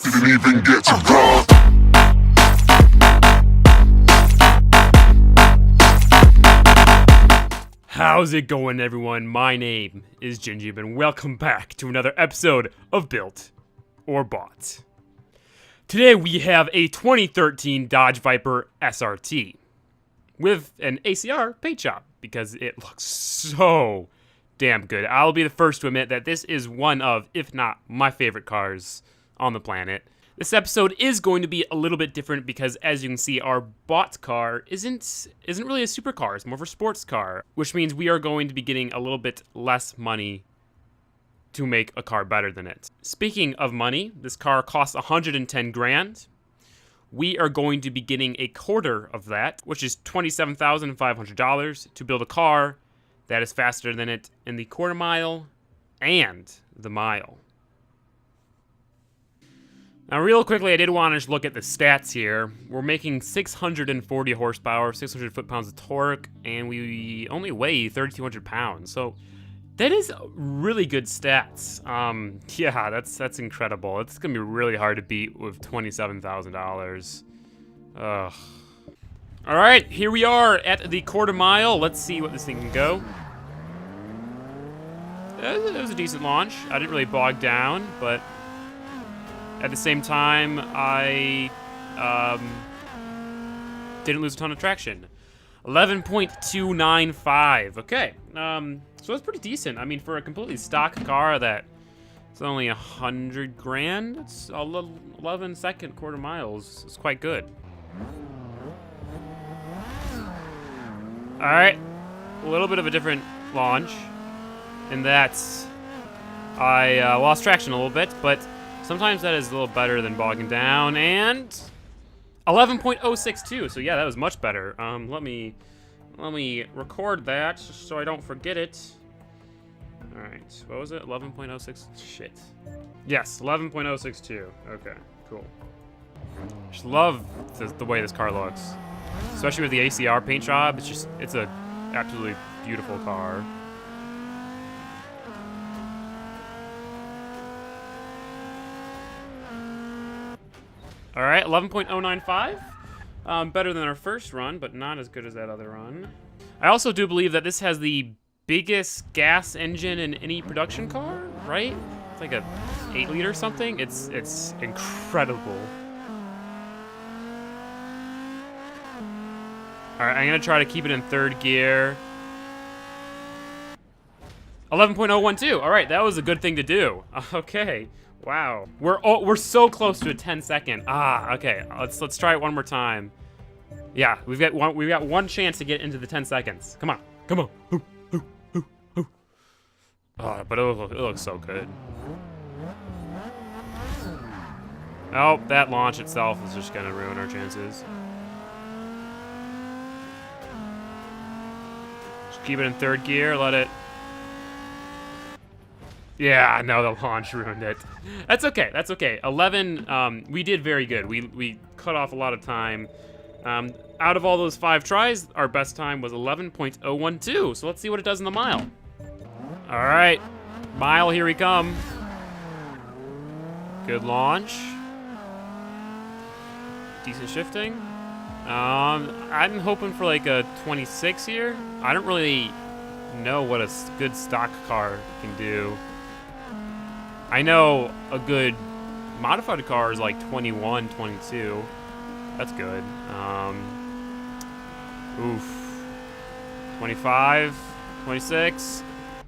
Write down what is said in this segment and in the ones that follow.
Didn't even get to rock. How's it going, everyone? My name is Gingium, and welcome back to another episode of Built or Bought. Today we have a 2013 Dodge Viper SRT with an ACR paint job because it looks so damn good. I'll be the first to admit that this is one of, if not my favorite cars on the planet. This episode is going to be a little bit different because, as you can see, our bought car isn't really a supercar. It's more of a sports car, which means we are going to be getting a little bit less money to make a car better than it. Speaking of money, this car costs 110 grand. We are going to be getting a quarter of that, which is $27,500 to build a car that is faster than it in the quarter mile and the mile. Now, real quickly, I did want to just look at the stats here. We're making 640 horsepower, 600 foot-pounds of torque, and we only weigh 3,200 pounds. So that is really good stats. Yeah, that's incredible. It's gonna be really hard to beat with $27,000. Ugh. All right, here we are at the quarter mile. Let's see what this thing can go. It was a decent launch. I didn't really bog down, but at the same time, I didn't lose a ton of traction. 11.295. Okay, so that's pretty decent. I mean, for a completely stock car that it's only 100 grand, it's 11-second quarter miles. It's quite good. All right, a little bit of a different launch in that I lost traction a little bit, but sometimes that is a little better than bogging down, and 11.062. So yeah, that was much better. Let me record that so I don't forget it. All right, what was it? 11.06. Shit. Yes, 11.062. Okay, cool. Just love the way this car looks, especially with the ACR paint job. It's a absolutely beautiful car. All right, 11.095. Better than our first run, but not as good as that other run. I also do believe that this has the biggest gas engine in any production car, right? It's like a 8-liter or something. It's incredible. All right, I'm gonna try to keep it in third gear. 11.012. All right, that was a good thing to do. Okay. Wow, we're so close to a 10-second. Okay. Let's try it one more time. Yeah, we've got one chance to get into the 10 seconds. Come on. Ooh. Oh, but it looks so good. Oh, that launch itself is just gonna ruin our chances. Just keep it in third gear. Let it. Yeah, no, the launch ruined it. That's okay. That's okay. 11. We did very good. We cut off a lot of time. Out of all those 5 tries, our best time was 11.012. So let's see what it does in the mile. All right, mile, here we come. Good launch. Decent shifting. I'm hoping for like a 26 here. I don't really know what a good stock car can do. I know a good modified car is like 21, 22. That's good. Oof. 25, 26,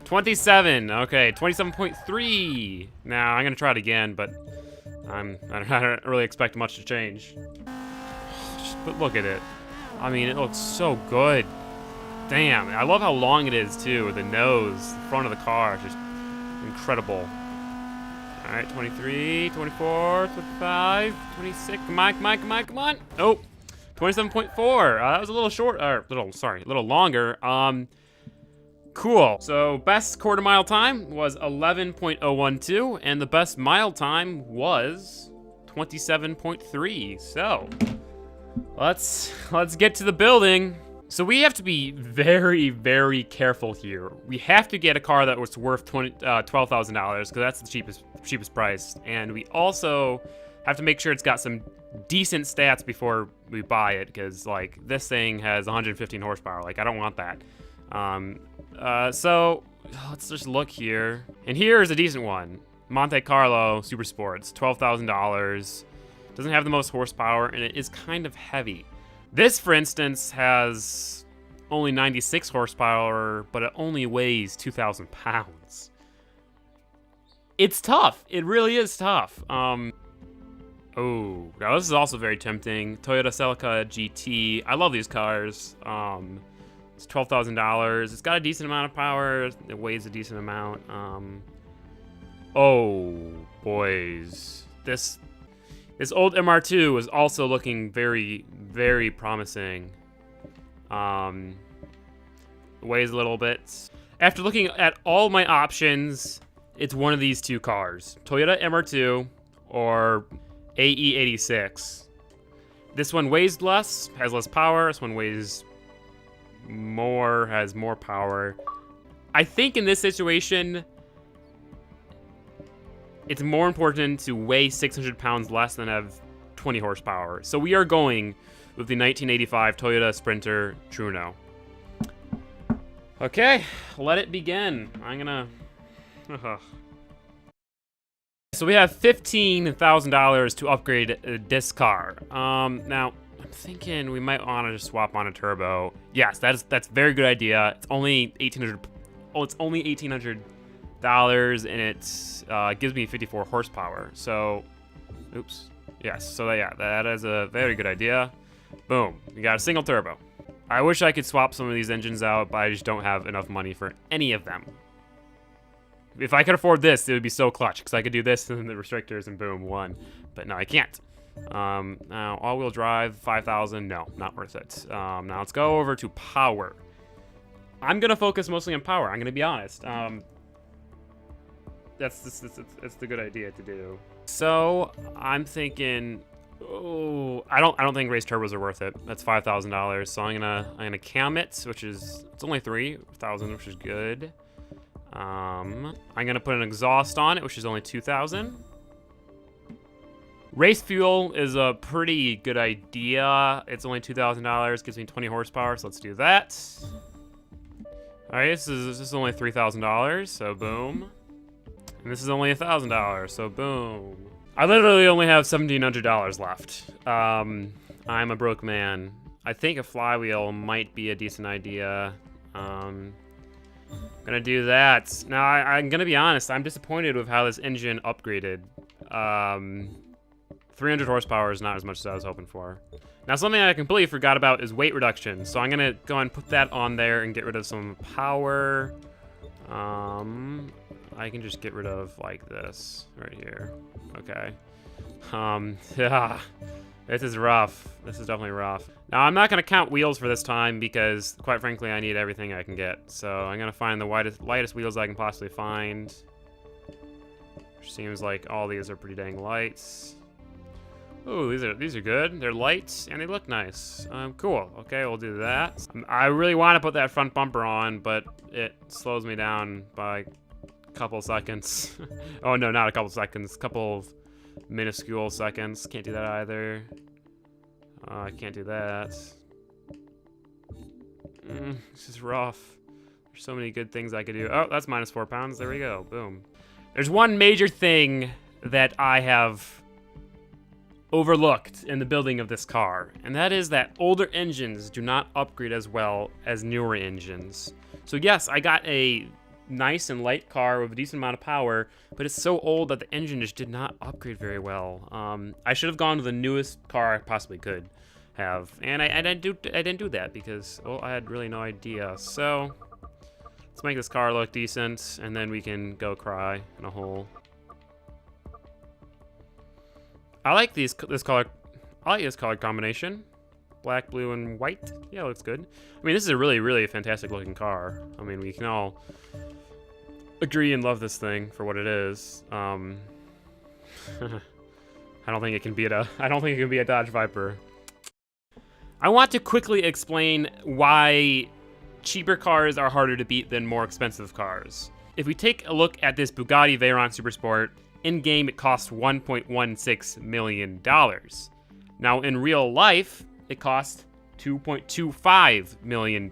27. Okay, 27.3. Now I'm gonna try it again, but I don't really expect much to change. But look at it. I mean, it looks so good. Damn, I love how long it is too. The nose, the front of the car, just incredible. All right, 23, 24, 25, 26. Come on. Oh, 27.4. That was a little short, a little longer. Cool. So best quarter mile time was 11.012, and the best mile time was 27.3. So let's get to the building. So we have to be very, very careful here. We have to get a car that was worth $12,000 because that's the cheapest price. And we also I have to make sure it's got some decent stats before we buy it, because like this thing has 115 horsepower. Like I don't want that. So let's just look here. And here is a decent one. Monte Carlo Super Sports, $12,000. Doesn't have the most horsepower, and it is kind of heavy. This, for instance, has only 96 horsepower, but it only weighs 2,000 pounds. It's tough. It really is tough. Oh, now this is also very tempting. Toyota Celica GT. I love these cars. It's $12,000. It's got a decent amount of power. It weighs a decent amount. Oh, boys. This old MR2 is also looking very, very promising. Weighs a little bit. After looking at all my options, it's one of these two cars. Toyota MR2 or AE86. This one weighs less, has less power. This one weighs more, has more power. I think in this situation, it's more important to weigh 600 pounds less than have 20 horsepower. So we are going with the 1985 Toyota Sprinter Trueno. Okay, let it begin. I'm gonna... So we have $15,000 to upgrade this car. Now, I'm thinking we might want to just swap on a turbo. Yes, that's a very good idea. It's only $1,800. Oh, it's only $1,800, and it gives me 54 horsepower. So, oops. Yes. So yeah, that is a very good idea. Boom. We got a single turbo. I wish I could swap some of these engines out, but I just don't have enough money for any of them. If I could afford this, it would be so clutch, because I could do this and then the restrictors and boom, one. But no, I can't. Now, all-wheel drive, 5,000, no, not worth it. Now let's go over to power. I'm gonna focus mostly on power, I'm gonna be honest. That's the good idea to do. So, I'm thinking, oh, I don't think race turbos are worth it. That's $5,000, so I'm gonna cam it, which is, it's only 3,000, which is good. I'm gonna put an exhaust on it, which is only 2,000. Race fuel is a pretty good idea. It's only $2,000, gives me 20 horsepower, so let's do that. All right, this is only $3,000, so boom. And this is only $1,000, so boom. I literally only have $1,700 left. I'm a broke man. I think a flywheel might be a decent idea. Gonna do that. Now, I'm gonna be honest, I'm disappointed with how this engine upgraded. 300 horsepower is not as much as I was hoping for. Now, something I completely forgot about is weight reduction. So I'm gonna go and put that on there and get rid of some power. I can just get rid of like this right here. Okay. Yeah, this is rough. This is definitely rough. Now, I'm not gonna count wheels for this time because, quite frankly, I need everything I can get. So I'm gonna find the lightest wheels I can possibly find. Which seems like all these are pretty dang light. Ooh, these are good. They're light and they look nice. Cool. Okay, we'll do that. I really want to put that front bumper on, but it slows me down by a couple seconds. Oh no, not a couple seconds. Couple of minuscule seconds. Can't do that either. I can't do that. This is rough. There's so many good things I could do. Oh, that's minus 4 pounds. There we go. Boom. There's one major thing that I have overlooked in the building of this car, and that is that older engines do not upgrade as well as newer engines. So yes, I got a nice and light car with a decent amount of power, but it's so old that the engine just did not upgrade very well. I should have gone to the newest car I possibly could have, and I didn't do that because, well, I had really no idea. So let's make this car look decent, and then we can go cry in a hole. I like this color. I like this color combination. Black, blue, and white. Yeah, it looks good. I mean, this is a really, really fantastic looking car. I mean, we can all agree and love this thing for what it is. I don't think it can beat a Dodge Viper. I want to quickly explain why cheaper cars are harder to beat than more expensive cars. If we take a look at this Bugatti Veyron Supersport, In game, it costs $1.16 million. Now, in real life, it costs $2.25 million.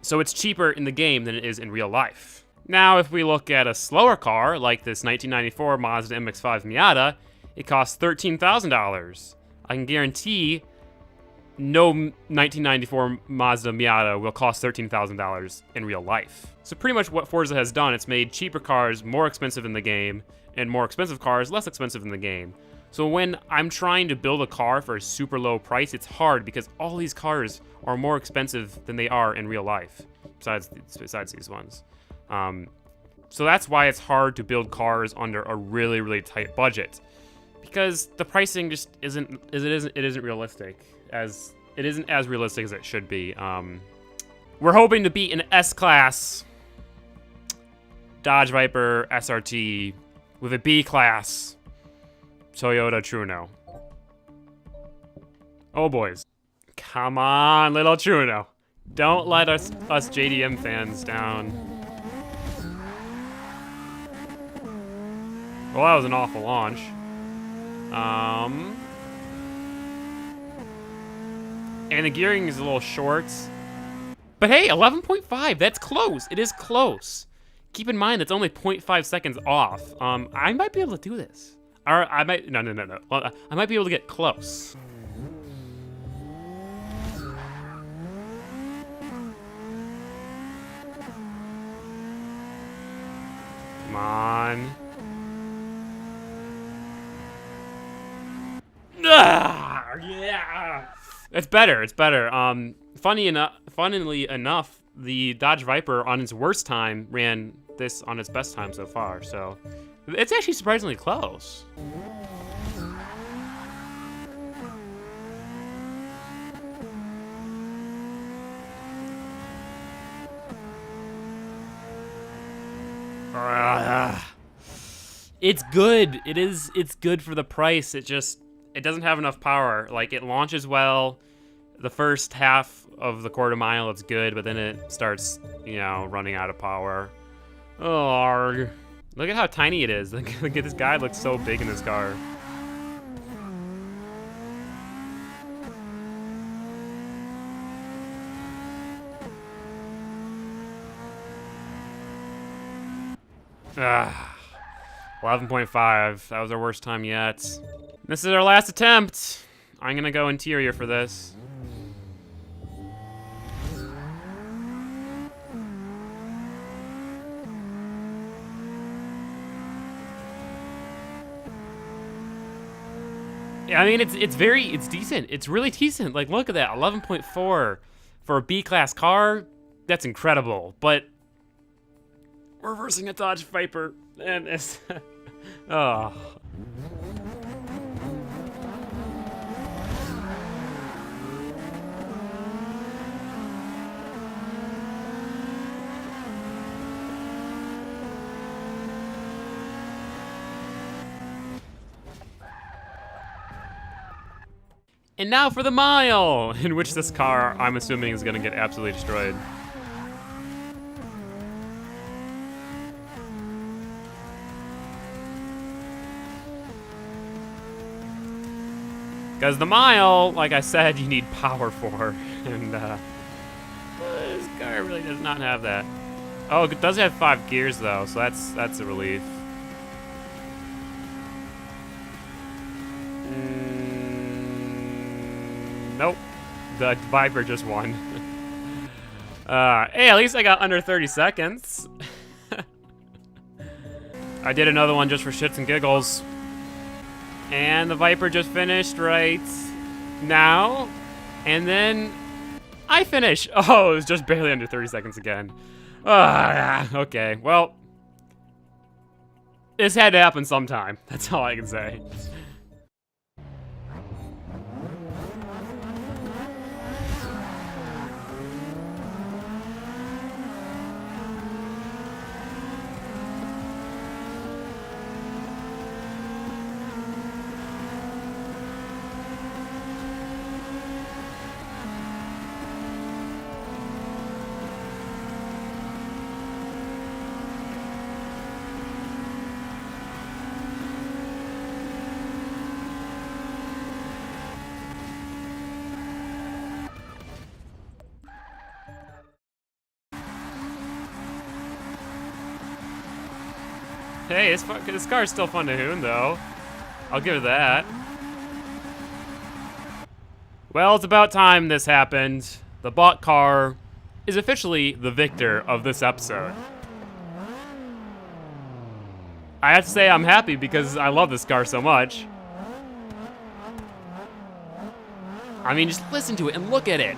So it's cheaper in the game than it is in real life. Now, if we look at a slower car, like this 1994 Mazda MX-5 Miata, it costs $13,000. I can guarantee no 1994 Mazda Miata will cost $13,000 in real life. So pretty much what Forza has done, it's made cheaper cars more expensive in the game, and more expensive cars less expensive in the game. So when I'm trying to build a car for a super low price, it's hard because all these cars are more expensive than they are in real life, besides these ones. So that's why it's hard to build cars under a really, really tight budget, because the pricing just isn't realistic. It isn't as realistic as it should be. We're hoping to beat an S-Class Dodge Viper SRT with a B-Class Toyota Trueno. Oh, boys. Come on, little Trueno. Don't let us JDM fans down. Well, that was an awful launch. And the gearing is a little short. But hey, 11.5, that's close. It is close. Keep in mind, that's only 0.5 seconds off. I might be able to do this. Or I might, no. Well, I might be able to get close. Come on. Ah, yeah. It's better. Funnily enough, the Dodge Viper on its worst time ran this on its best time so far. So it's actually surprisingly close. It's good. It's good for the price. It doesn't have enough power. Like, it launches well. The first half of the quarter mile, it's good, but then it starts, running out of power. Oh, look at how tiny it is. Look at this guy, looks so big in this car. Ah, 11.5. That was our worst time yet. This is our last attempt. I'm gonna go interior for this. Yeah, I mean, it's decent. It's really decent. Like, look at that, 11.4 for a B-class car. That's incredible. But we're reversing a Dodge Viper, and it's oh. And now for the mile, in which this car, I'm assuming, is gonna get absolutely destroyed. Because the mile, like I said, you need power for, and this car really does not have that. Oh, it does have 5 gears though, so that's a relief. Nope, the Viper just won. Hey, at least I got under 30 seconds. I did another one just for shits and giggles. And the Viper just finished right now. And then I finish. Oh, it was just barely under 30 seconds again. Okay, well, this had to happen sometime. That's all I can say. Hey, this car is still fun to hoon, though. I'll give it that. Well, it's about time this happened. The bought car is officially the victor of this episode. I have to say I'm happy because I love this car so much. I mean, just listen to it and look at it.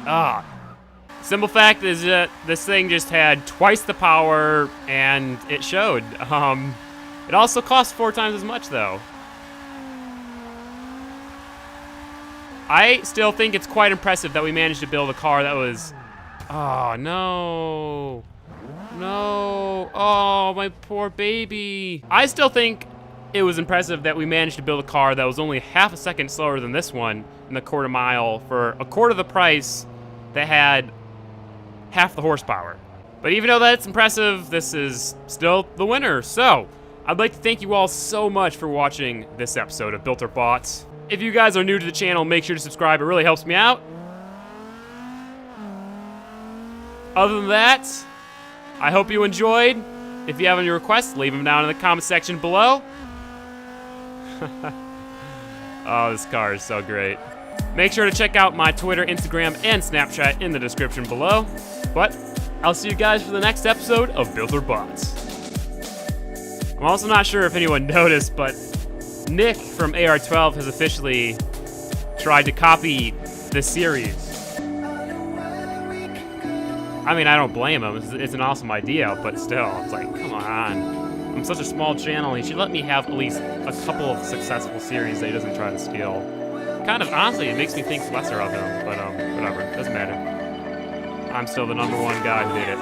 Simple fact is that this thing just had twice the power, and it showed. It also cost 4 times as much, though. I still think it's quite impressive that we managed to build a car that was... Oh, no. No. Oh, my poor baby. I still think it was impressive that we managed to build a car that was only half a second slower than this one in the quarter mile for a quarter of the price that had half the horsepower. But even though that's impressive, this is still the winner. So, I'd like to thank you all so much for watching this episode of Built or Bought. If you guys are new to the channel, make sure to subscribe. It really helps me out. Other than that, I hope you enjoyed. If you have any requests, leave them down in the comment section below. Oh, this car is so great. Make sure to check out my Twitter, Instagram, and Snapchat in the description below. But I'll see you guys for the next episode of Built or Bought. I'm also not sure if anyone noticed, but Nick from AR12 has officially tried to copy this series. I mean, I don't blame him. It's an awesome idea, but still, it's like, come on. I'm such a small channel. He should let me have at least a couple of successful series that he doesn't try to steal. Kind of, honestly, it makes me think lesser of him, but whatever. Doesn't matter. I'm still the #1 guy who did it.